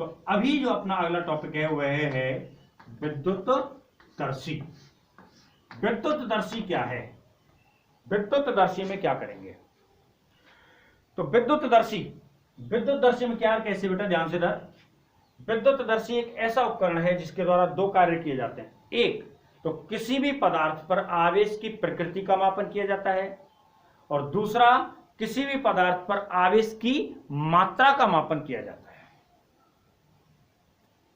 तो अभी जो अपना अगला टॉपिक है वह है विद्युतदर्शी। विद्युतदर्शी क्या है, विद्युतदर्शी में क्या करेंगे? तो विद्युतदर्शी में क्या, कैसे बेटा, ध्यान से इधर। विद्युतदर्शी एक ऐसा उपकरण है जिसके द्वारा दो कार्य किए जाते हैं। एक तो किसी भी पदार्थ पर आवेश की प्रकृति का मापन किया जाता है, और दूसरा किसी भी पदार्थ पर आवेश की मात्रा का मापन किया जाता है।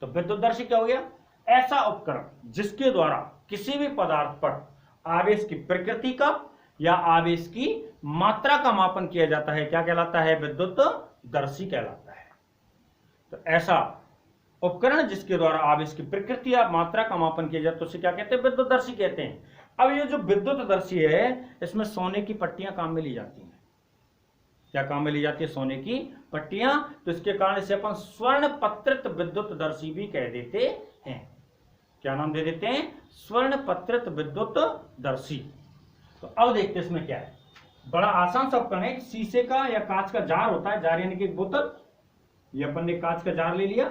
तो विद्युतदर्शी क्या हो गया? ऐसा उपकरण जिसके द्वारा किसी भी पदार्थ पर आवेश की प्रकृति का या आवेश की मात्रा का मापन किया जाता है, क्या कहलाता है? विद्युतदर्शी कहलाता है। तो ऐसा उपकरण जिसके द्वारा आवेश की प्रकृति या मात्रा का मापन किया जाता है उसे क्या कहते हैं? विद्युतदर्शी कहते हैं। अब ये जो विद्युतदर्शी है इसमें सोने की पट्टियां काम में ली जाती हैं। क्या काम में ली जाती है? सोने की पट्टियां। तो इसके कारण इसे अपन स्वर्ण पत्रित विद्युतदर्शी भी कह देते हैं। क्या नाम दे देते हैं? स्वर्ण पत्रित विद्युतदर्शी। तो अब देखते हैं इसमें क्या है। बड़ा आसान सा उपकरण है। शीशे का या कांच का जार होता है, जार यानी कि एक बोतल। ये अपन ने कांच का जार ले लिया,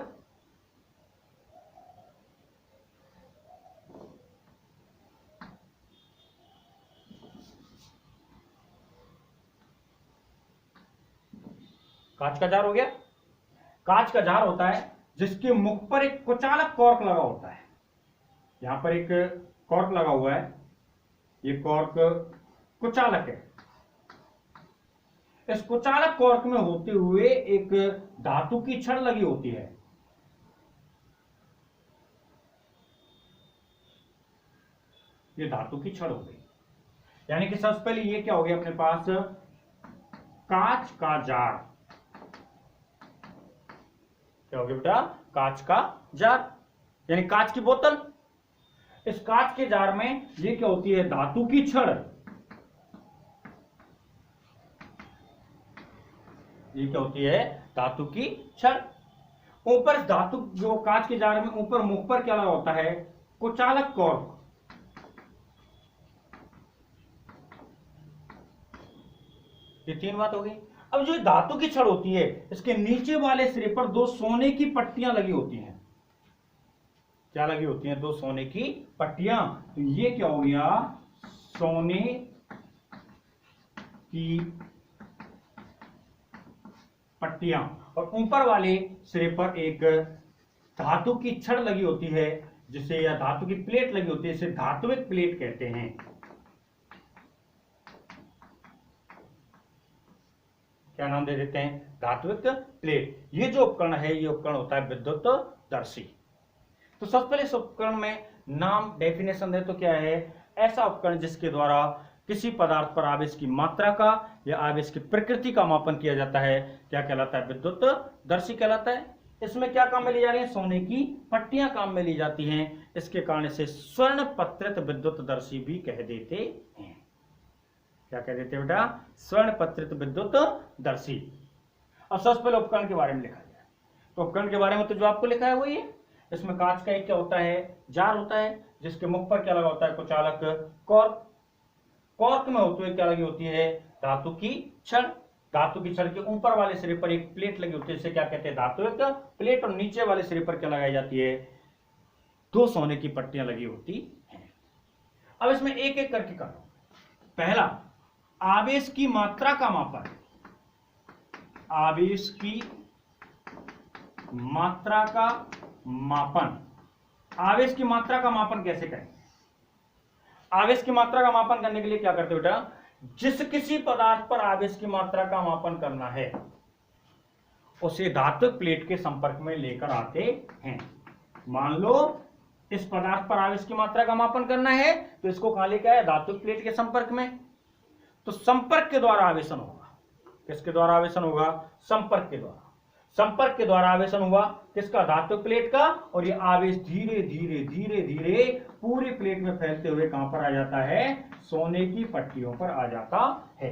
कांच का जार हो गया। कांच का जार होता है जिसके मुख पर एक कुचालक कॉर्क लगा होता है। यहां पर एक कॉर्क लगा हुआ है, ये कॉर्क कुचालक है। इस कुचालक कॉर्क में होते हुए एक धातु की छड़ लगी होती है। ये धातु की छड़ हो गई, यानी कि सबसे पहले ये क्या हो गया अपने पास? कांच का जार। क्या हो गया बेटा? कांच का जार यानी कांच की बोतल। इस कांच के जार में ये क्या होती है? धातु की छड़। ये क्या होती है? धातु की छड़। ऊपर धातु जो कांच के जार में ऊपर मुख पर क्या लगा होता है? कुचालक कॉर्क। ये तीन बात हो गई। अब जो धातु की छड़ होती है इसके नीचे वाले सिरे पर दो सोने की पट्टियां लगी होती हैं। क्या लगी होती हैं? दो सोने की पट्टियां। तो ये क्या हो गया? सोने की पट्टियां। और ऊपर वाले सिरे पर एक धातु की छड़ लगी होती है, जिसे या धातु की प्लेट लगी होती है, इसे धात्विक प्लेट कहते हैं। क्या नाम दे देते हैं? धात्विक प्लेट। ये जो उपकरण है ये उपकरण होता है विद्युतदर्शी। तो सबसे पहले इस उपकरण में नाम डेफिनेशन दे तो क्या है? ऐसा उपकरण जिसके द्वारा किसी पदार्थ पर आवेश की मात्रा का या आवेश की प्रकृति का मापन किया जाता है, क्या कहलाता है? विद्युतदर्शी कहलाता है। इसमें क्या काम में ली जा रही है? सोने की पट्टियां काम में ली जाती हैं। इसके कारण इसे स्वर्ण पत्रित विद्युतदर्शी भी कह देते हैं। क्या कह देते हैं बेटा? स्वर्ण पत्रित विद्युतदर्शी। अब सबसे पहले उपकरण के बारे में लिखा जाए। तो उपकरण के बारे में तो जो आपको लिखा है वही है। इसमें कांच का एक क्या होता है? जार होता है, जिसके मुख पर क्या लगा होता है? कुचालक कॉर्क। कॉर्क में होते हुए क्या लगी होती है? धातु की छड़। धातु की छड़ के ऊपर वाले सिरे पर एक प्लेट लगी होती है, इसे क्या कहते हैं? धात्विक प्लेट। और नीचे वाले सिरे पर क्या लगाई जाती है? दो सोने की पट्टियां लगी होती हैं। अब इसमें एक एक करके करो। पहला, आवेश की मात्रा का मापन। आवेश की मात्रा का मापन। आवेश की मात्रा का मापन कैसे करें? आवेश की मात्रा का मापन करने के लिए क्या करते हो बेटा? जिस किसी पदार्थ पर आवेश की मात्रा का मापन करना है उसे धात्विक प्लेट के संपर्क में लेकर आते हैं। मान लो इस पदार्थ पर आवेश की मात्रा का मापन करना है तो इसको कहां लेकर आए? धात्विक प्लेट के संपर्क में। तो संपर्क के द्वारा आवेशन होगा। किसके द्वारा आवेशन होगा? संपर्क के द्वारा। संपर्क के द्वारा आवेशन हुआ किसका? धात्विक प्लेट का। और ये आवेश धीरे धीरे धीरे धीरे पूरी प्लेट में फैलते हुए कहां पर आ जाता है? सोने की पट्टियों पर आ जाता है।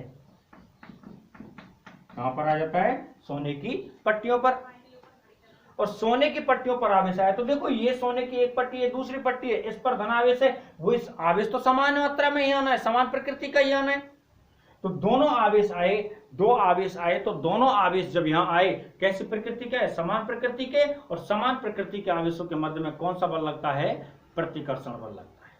कहां पर आ जाता है? सोने की पट्टियों पर। और सोने की पट्टियों पर आवेश आया तो देखो ये सोने की एक पट्टी है, दूसरी पट्टी है, इस पर धन आवेश है। वो इस आवेश तो समान मात्रा में ही आना है, समान प्रकृति का ही आना है। तो दोनों आवेश आए, दो आवेश आए, तो दोनों आवेश जब यहां आए, कैसी प्रकृति के, समान प्रकृति के, और समान प्रकृति के आवेशों के मध्य में कौन सा बल लगता है, प्रतिकर्षण बल लगता है।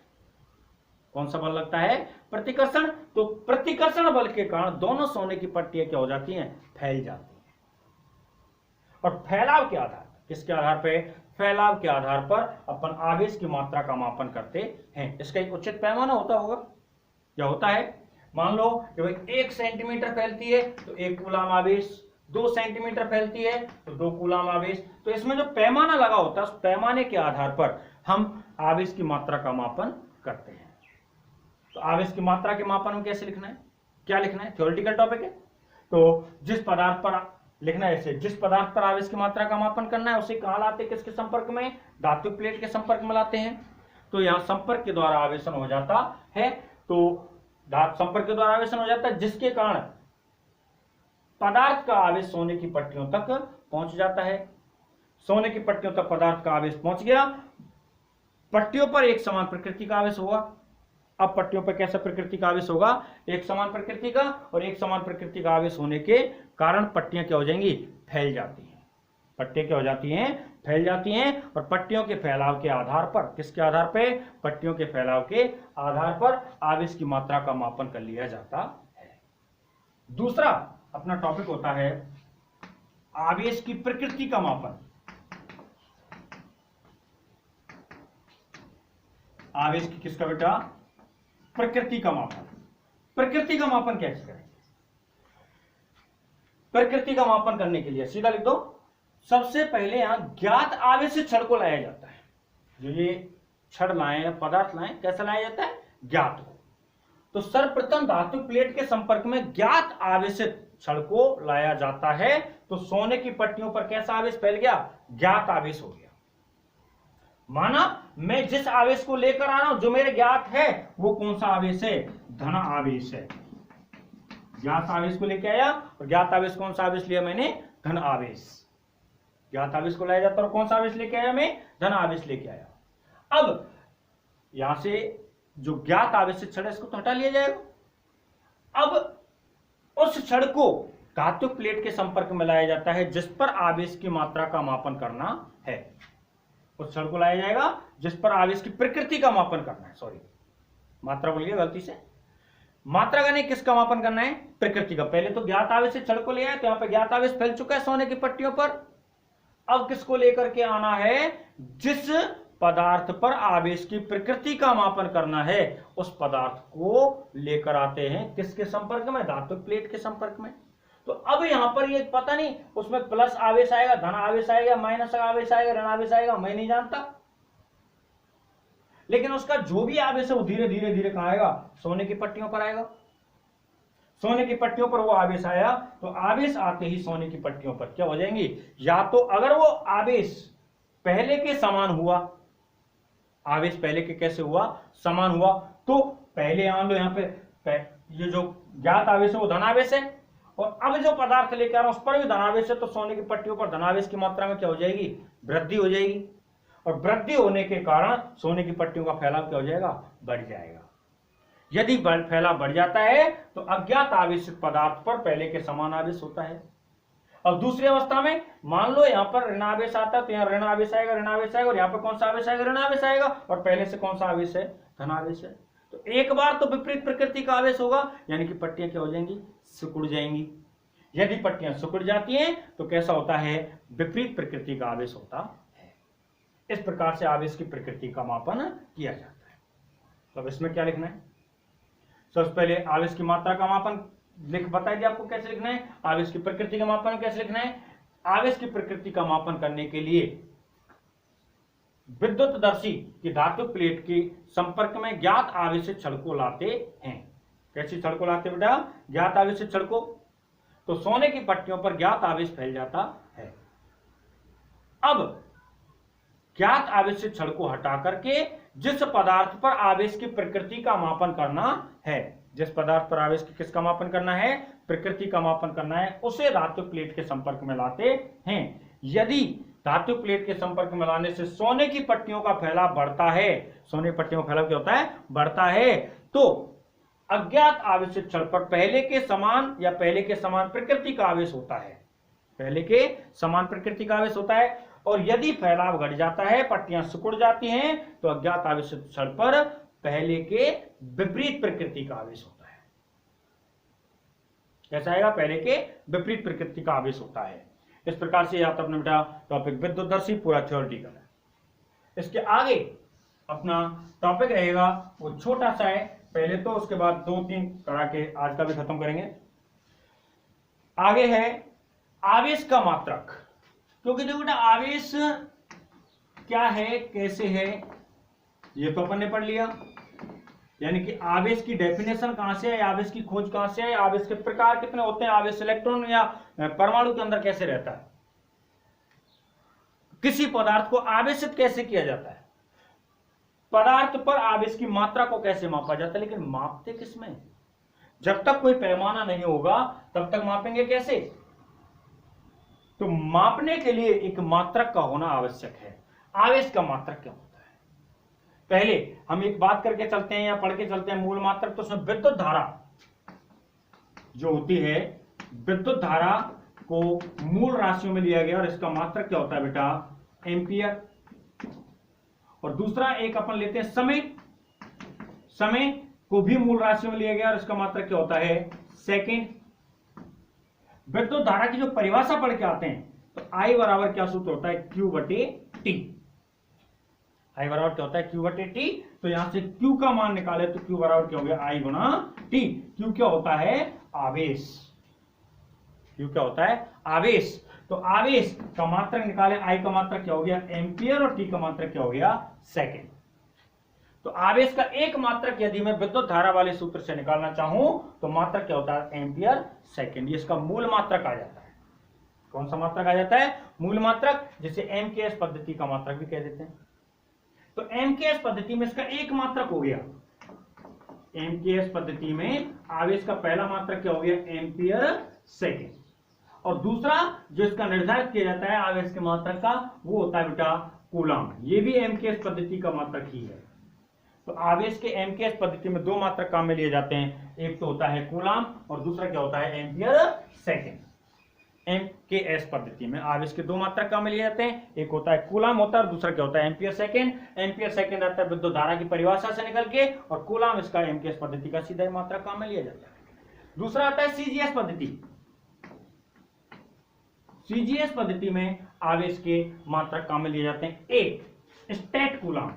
कौन सा बल लगता है, प्रतिकर्षण। तो प्रतिकर्षण बल के कारण दोनों सोने की पट्टियां क्या हो जाती हैं, फैल जाती हैं। और फैलाव के आधार, किसके आधार पे, फैलाव के आधार पर अपन आवेश की मात्रा का मापन करते हैं। इसका एक उचित पैमाना होता होगा, क्या होता है, मान लो कि भाई 1 सेंटीमीटर फैलती है तो 1 कूलाम आवेश, 2 सेंटीमीटर फैलती है तो 2 कूलाम आवेश। तो इसमें जो पैमाना लगा होता है उस पैमाने के आधार पर हम आवेश की मात्रा का मापन करते हैं। तो आवेश की मात्रा के मापन में कैसे लिखना है, क्या लिखना है, थ्योरेटिकल टॉपिक है। तो जिस पदार्थ पर लिखना है, ऐसे जिस पदार्थ पर आवेश की मात्रा का मापन करना है उसे कहां लाते हैं, किसके संपर्क में, धातु प्लेट के संपर्क में लाते हैं। तो यहां संपर्क के द्वारा आवेशन हो जाता है। तो संपर्क के द्वारा आवेशन हो जाता है जिसके कारण पदार्थ का आवेश सोने की पट्टियों तक पहुंच जाता है। सोने की पट्टियों तक पदार्थ का आवेश पहुंच गया, पट्टियों पर एक समान प्रकृति का आवेश होगा। अब पट्टियों पर कैसा प्रकृति का आवेश होगा, एक समान प्रकृति का, और एक समान प्रकृति का आवेश होने के कारण पट्टियां क्या हो जाएंगी, फैल जाती हैं। पट्टियां क्या हो जाती हैं, फैल जाती हैं। और पट्टियों के फैलाव के आधार पर, किसके आधार पे, पट्टियों के फैलाव के आधार पर आवेश की मात्रा का मापन कर लिया जाता है। दूसरा अपना टॉपिक होता है आवेश की प्रकृति का मापन। आवेश की किसका बेटा, प्रकृति का मापन। प्रकृति का मापन कैसे करेंगे, प्रकृति का मापन करने के लिए सीधा लिख दो, सबसे पहले यहां ज्ञात आवेशित छड़ को लाया जाता है। जो ये छड़ लाए या पदार्थ लाए, कैसा लाया जाता है, ज्ञात को। तो सर्वप्रथम धातु प्लेट के संपर्क में ज्ञात आवेशित छड़ को लाया जाता है। तो सोने की पट्टियों पर कैसा आवेश फैल गया, ज्ञात आवेश हो गया। माना मैं जिस आवेश को लेकर आ रहा हूं, जो मेरे ज्ञात है, वो कौन सा आवेश है, धन आवेश है। ज्ञात आवेश को लेकर आया, और ज्ञात आवेश कौन सा आवेश लिया मैंने, धन आवेश। ज्ञात आवेश को लाया जाता है, और कौन सा आवेश लेके आया मैं, धन आवेश लेके आया। अब यहां से जो ज्ञात आवेशित छड़ है इसको तो हटा लिया जाएगा। अब उस छड़ को धातु प्लेट के संपर्क में लाया जाता है जिस पर आवेश की मात्रा का मापन करना है। उस छड़ को लाया जाएगा जिस पर आवेश की प्रकृति का मापन करना है, सॉरी मात्रा बोल गया गलती से, मात्रा का नहीं, किसका मापन करना है, प्रकृति का। पहले तो ज्ञात आवेशित छड़ को ले आए, तो यहां पर ज्ञात आवेश फैल चुका है सोने की पट्टियों पर। अब किसको लेकर के आना है, जिस पदार्थ पर आवेश की प्रकृति का मापन करना है उस पदार्थ को लेकर आते हैं, किसके संपर्क में, धातु प्लेट के संपर्क में। तो अब यहां पर ये पता नहीं उसमें प्लस आवेश आएगा, धन आवेश आएगा, माइनस आवेश आएगा, ऋण आवेश आएगा, मैं नहीं जानता। लेकिन उसका जो भी आवेश है वो धीरे धीरे धीरे कहां आएगा, सोने की पट्टियों पर आएगा। सोने की पट्टियों पर वो आवेश आया, तो आवेश आते ही सोने की पट्टियों पर क्या हो जाएंगी, या तो अगर वो आवेश पहले के समान हुआ, आवेश पहले के कैसे हुआ, समान हुआ, तो पहले मान लो यहां पे ये जो ज्ञात आवेश है वो धनावेश है, और अब जो पदार्थ लेकर आ रहा हूं उस पर भी धनावेश है, तो सोने की पट्टियों पर धनावेश की मात्रा में क्या हो जाएगी, वृद्धि हो जाएगी। और वृद्धि होने के कारण सोने की पट्टियों का फैलाव क्या हो जाएगा, बढ़ जाएगा। यदि फैलाव बढ़ जाता है तो अज्ञात आवेशित पदार्थ पर पहले के समान आवेश होता है। अब दूसरी अवस्था में मान लो यहां पर ऋण आवेश आता है, तो यहाँ ऋण आवेश आएगा, ऋण आवेश आएगा, और यहाँ पर कौन सा आवेश आएगा, ऋण आवेश आएगा, और पहले से कौन सा आवेश है, धन आवेश है। तो एक बार तो विपरीत प्रकृति का आवेश होगा, यानी कि पट्टियां क्या हो जाएंगी, सिकुड़ जाएंगी। यदि पट्टियां सिकुड़ जाती हैं तो कैसा होता है, विपरीत प्रकृति का आवेश होता है। इस प्रकार से आवेश की प्रकृति का मापन किया जाता है। तो अब इसमें क्या लिखना है, सबसे पहले आवेश की मात्रा का मापन लिख बता दिया आपको कैसे लिखना है, आवेश की प्रकृति का मापन कैसे लिखना है। आवेश की प्रकृति का मापन करने के लिए विद्युतदर्शी की धातु प्लेट के संपर्क में ज्ञात आवेशित छड़ को लाते हैं। कैसी छड़ को लाते बेटा, ज्ञात आवेशित छड़ को। तो सोने की पट्टियों पर ज्ञात आवेश फैल जाता है। अब ज्ञात आवेशित छड़ को हटा करके जिस पदार्थ पर आवेश की प्रकृति का मापन करना है, जिस पदार्थ पर आवेश की किसका मापन करना है, प्रकृति का मापन करना है, उसे धातु प्लेट के संपर्क में लाते हैं। यदि धातु प्लेट के संपर्क में लाने से सोने की पट्टियों का फैलाव बढ़ता है, सोने की पट्टियों का फैलाव क्या होता है, बढ़ता है, तो अज्ञात आवेशित क्षण पर पहले के समान या पहले के समान प्रकृति का आवेश होता है, पहले के समान प्रकृति का आवेश होता है, और यदि फैलाव घट जाता है, पट्टियां सिकुड़ जाती हैं, तो अज्ञात आवेशित क्षण पर पहले के विपरीत प्रकृति का आवेश होता है। कैसा आएगा? पहले के विपरीत प्रकृति का आवेश होता है। इस प्रकार से याद अपने बेटा टॉपिक विद्युतदर्शी पूरा थ्योरेटिकल है। इसके आगे अपना टॉपिक रहेगा वो छोटा सा है पहले तो, उसके बाद 2-3 करा के आज का भी खत्म करेंगे। आगे है आवेश का मात्रक, क्योंकि देखो बेटा आवेश क्या है, कैसे है, ये तो अपन ने पढ़ लिया। यानी कि आवेश की डेफिनेशन कहां से है, आवेश की खोज कहां से है, आवेश के प्रकार कितने होते हैं, आवेश इलेक्ट्रॉन या परमाणु के अंदर कैसे रहता है, किसी पदार्थ को आवेशित कैसे किया जाता है, पदार्थ पर आवेश की मात्रा को कैसे मापा जाता है। लेकिन मापते किसमें? जब तक कोई पैमाना नहीं होगा तब तक मापेंगे कैसे? तो मापने के लिए एक मात्रक का होना आवश्यक है। आवेश का मात्रक क्या होता है? पहले हम एक बात करके चलते हैं या पढ़ के चलते हैं मूल मात्रक। तो उसमें विद्युत धारा जो होती है, विद्युत धारा को मूल राशियों में लिया गया और इसका मात्रक क्या होता है बेटा? एम्पियर। और दूसरा एक अपन लेते हैं समय, समय को भी मूल राशियों में लिया गया और इसका मात्रक क्या होता है? सेकेंड। विद्युत धारा की जो परिभाषा पढ़ के आते हैं तो I बराबर क्या सूत्र होता है? Q बटे T। I बराबर क्या होता है? Q बटे T। तो यहां से Q का मान निकाले तो Q बराबर क्या हो गया? I Guna T। Q क्या होता है? आवेश। Q क्या होता है? आवेश। तो आवेश का मात्रक निकाले, I का मात्रक क्या हो गया? एम्पियर, और T का मात्रक क्या हो गया? सेकेंड। तो आवेश का एक मात्रक यदि मैं विद्युत धारा वाले सूत्र से निकालना चाहूं तो मात्रक क्या होता है? Ampere second. ये इसका मूल मात्रक आ जाता है। कौन सा मात्रक आ जाता है? मूल मात्रक, जिसे एमकेएस पद्धति का मात्रक भी कह देते हैं। तो एमकेएस पद्धति में इसका एक मात्रक हो गया। एमकेएस पद्धति में आवेश का पहला मात्रक क्या हो गया? Ampere second. और दूसरा जो इसका निर्धारित किया जाता है आवेश के मात्रक का, वो होता है बेटा कूलम। ये भी एमकेएस पद्धति का मात्रक ही है। तो आवेश के एमकेएस पद्धति में दो मात्रक काम में लिए जाते हैं, एक तो होता है कूलम और दूसरा क्या होता है? Ampere second. एमकेएस पद्धति में आवेश के दो मात्रक काम में लिए जाते हैं, एक होता है कूलम होता है और दूसरा क्या होता है? Ampere second. एम्पियर सेकेंड आता है विद्युत धारा की परिभाषा से निकल के, और कूलम इसका एमकेएस पद्धति का सीधा मात्रक काम में लिया जाता है। दूसरा आता है सीजीएस पद्धति। सीजीएस पद्धति में आवेश के मात्रक काम में लिए जाते हैं, एक स्टेट कूलम,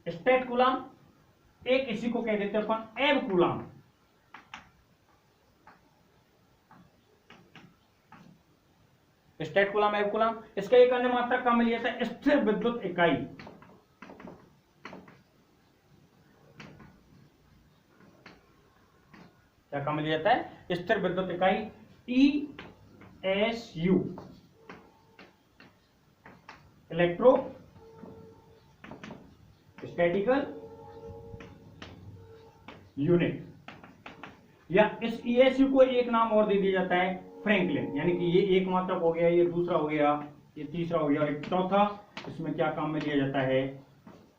स्टेट कूलम, एक इसी को कह देते हैं अपन एब कूलम। स्टेट कूलम, एब कूलम। इसका एक अन्य मात्रक काम में लिया जाता है स्थिर विद्युत इकाई। क्या काम में लिया जाता है? स्थिर विद्युत इकाई, ESU, इलेक्ट्रो स्टैटिकल यूनिट। या इस ESU को एक नाम और दे दिया जाता है फ्रैंकलिन। यानी कि ये एक मात्रक हो गया, ये दूसरा हो गया, ये तीसरा हो गया, और एक चौथा इसमें क्या काम में लिया जाता है?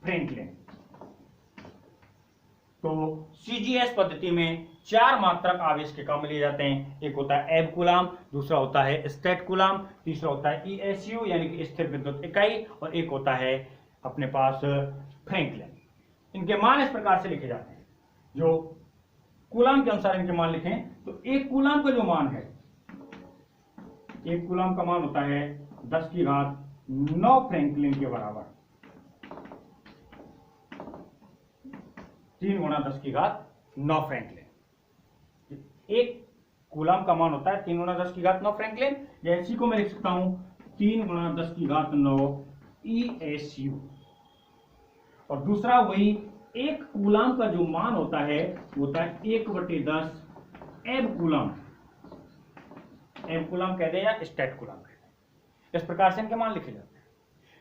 फ्रैंकलिन। तो सीजीएस पद्धति में चार मात्रक आवेश के काम में लिए जाते हैं, एक होता है एब कूलम, दूसरा होता है स्टेट कूलम, तीसरा होता है ESU यानी कि स्थिर विद्युत इकाई, और एक होता है अपने पास फ्रैंकलिन। इनके मान इस प्रकार से लिखे जाते हैं, जो कूलम के अनुसार इनके मान लिखें तो एक कूलम का जो मान है, एक कूलम का मान होता है 10 की घात 9 फ्रैंकलिन के बराबर। 3 गुणा 10 की घात 9 फ्रैंकलिन। एक कूलम का मान होता है 3 गुणा 10 की घात 9 फ्रैंकलिन, या इसी को मैं लिख सकता हूं 3 गुणा 10 की घात 9 ESU। और दूसरा वही एक कूलम का जो मान होता है वो होता है 1/10 एब कूलम। एब कूलम कह दे या स्टेट कूलम कह दे, इस प्रकार से इनके मान लिखे जाते हैं।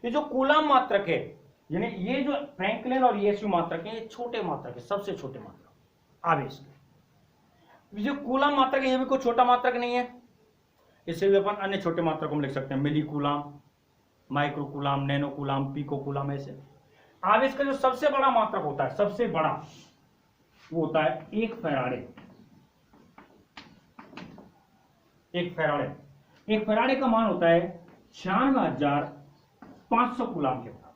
ये जो कूलम मात्रक है, यानी ये जो फ्रैंकलिन और ESU मात्रक है, ये छोटे मात्रक है, सबसे छोटे मात्रक आवेश के। जो कूलम मात्रक है ये भी कोई छोटा मात्रक नहीं है, इसे भी अपन अन्य छोटे मात्रक को लिख सकते हैं, millicoulomb, microcoulomb, nanocoulomb, picocoulomb, ऐसे। आवेश का जो सबसे बड़ा मात्रक होता है, सबसे बड़ा, वो होता है 1 फैराडे। 1 फैराडे, 1 फैराडे का मान होता है 96,500 कूलाम के बराबर।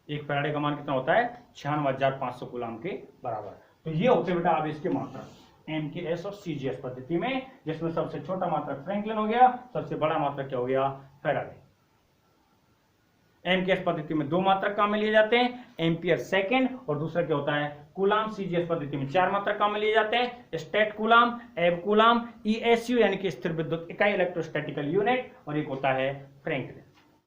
1 फैराडे का मान कितना होता है? 96,500 कूलाम के बराबर। तो ये होते बेटा आवेश के मात्रक MKS और CGS पद्धति में, जिसमें सबसे छोटा मात्रक फ्रैंकलिन हो गया, सबसे बड़ा मात्रक क्या हो गया? फैराडे। MKS पद्धति में 2 मात्रक काम में लिए जाते हैं, एम्पियर सेकेंड, और दूसरा क्या होता है? कूलाम। CGS पद्धति में 4 मात्रक काम में लिए जाते हैं, स्टेट कूलाम, एब कूलाम, ESU यानी कि स्थिर विद्युत इकाई, इलेक्ट्रोस्टैटिकल यूनिट, और एक होता है फ्रैंकलिन।